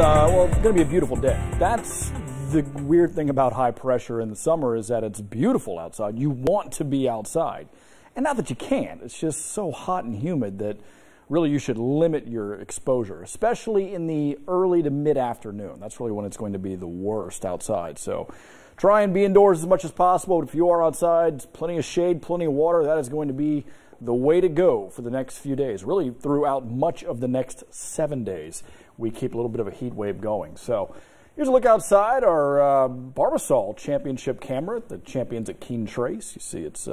well, it's going to be a beautiful day. That's the weird thing about high pressure in the summer, is that it's beautiful outside. You want to be outside. And not that you can't, it's just so hot and humid that really you should limit your exposure, especially in the early to mid-afternoon. That's really when it's going to be the worst outside. So try and be indoors as much as possible. But if you are outside, plenty of shade, plenty of water, that is going to be the way to go for the next few days. Really throughout much of the next 7 days, we keep a little bit of a heat wave going. So here's a look outside our Barbasol Championship camera, the champions at Keene Trace. You see it's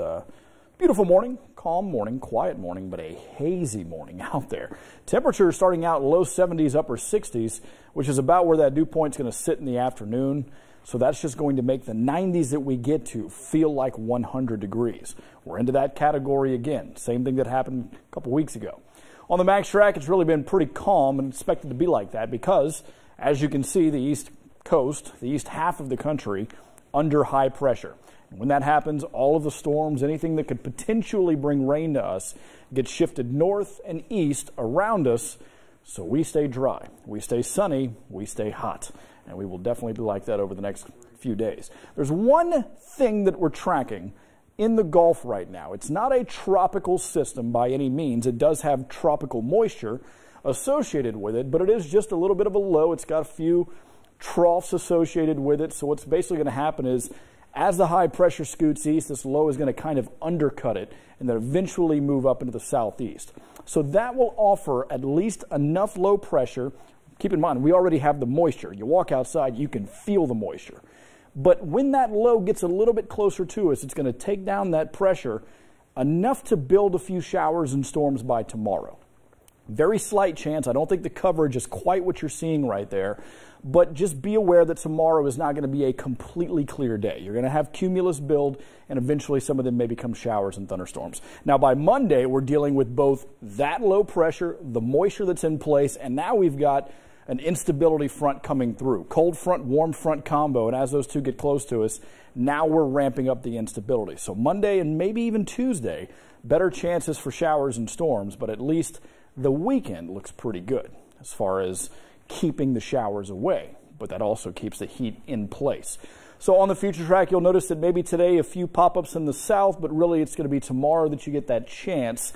beautiful morning, calm morning, quiet morning, but a hazy morning out there. Temperatures starting out low 70s, upper 60s, which is about where that dew point's going to sit in the afternoon. So that's just going to make the 90s that we get to feel like 100 degrees. We're into that category again. Same thing that happened a couple weeks ago. On the Max Track, it's really been pretty calm and expected to be like that because, as you can see, the East Coast, the east half of the country, under high pressure. And when that happens, all of the storms, anything that could potentially bring rain to us, gets shifted north and east around us, so we stay dry, we stay sunny, we stay hot. And we will definitely be like that over the next few days. There's one thing that we're tracking in the Gulf right now. It's not a tropical system by any means. It does have tropical moisture associated with it, but it is just a little bit of a low. It's got a few troughs associated with it. So what's basically going to happen is, as the high pressure scoots east, this low is going to kind of undercut it and then eventually move up into the southeast. So that will offer at least enough low pressure. Keep in mind, we already have the moisture. You walk outside, you can feel the moisture. But when that low gets a little bit closer to us, it's going to take down that pressure enough to build a few showers and storms by tomorrow. Very slight chance. I don't think the coverage is quite what you're seeing right there. But just be aware that tomorrow is not going to be a completely clear day. You're going to have cumulus build, and eventually some of them may become showers and thunderstorms. Now, by Monday, we're dealing with both that low pressure, the moisture that's in place, and now we've got an instability front coming through. Cold front, warm front combo, and as those two get close to us, now we're ramping up the instability. So Monday and maybe even Tuesday, better chances for showers and storms, but at least the weekend looks pretty good as far as keeping the showers away, but that also keeps the heat in place. So on the future track, you'll notice that maybe today a few pop-ups in the south, but really it's going to be tomorrow that you get that chance.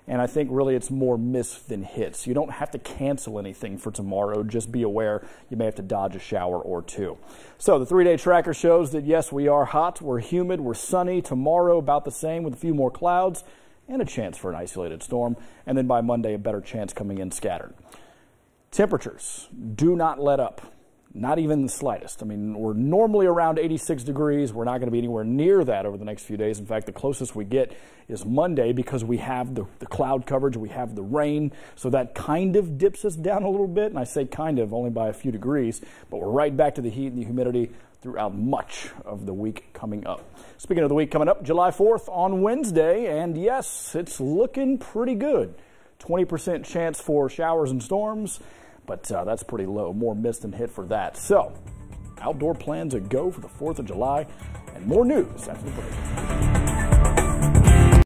And I think really it's more miss than hits. You don't have to cancel anything for tomorrow. Just be aware you may have to dodge a shower or two. So the 3-day tracker shows that yes, we are hot, we're humid, we're sunny. Tomorrow about the same with a few more clouds and a chance for an isolated storm. And then by Monday, a better chance coming in scattered. Temperatures do not let up. Not even the slightest. I mean, we're normally around 86 degrees. We're not going to be anywhere near that over the next few days. In fact, the closest we get is Monday because we have the cloud coverage, we have the rain, so that kind of dips us down a little bit, and I say kind of only by a few degrees, but we're right back to the heat and the humidity throughout much of the week coming up. Speaking of the week coming up, July 4th on Wednesday, and yes, it's looking pretty good. 20% chance for showers and storms. But that's pretty low, more mist than hit for that. So, outdoor plans a go for the 4th of July, and more news after the break.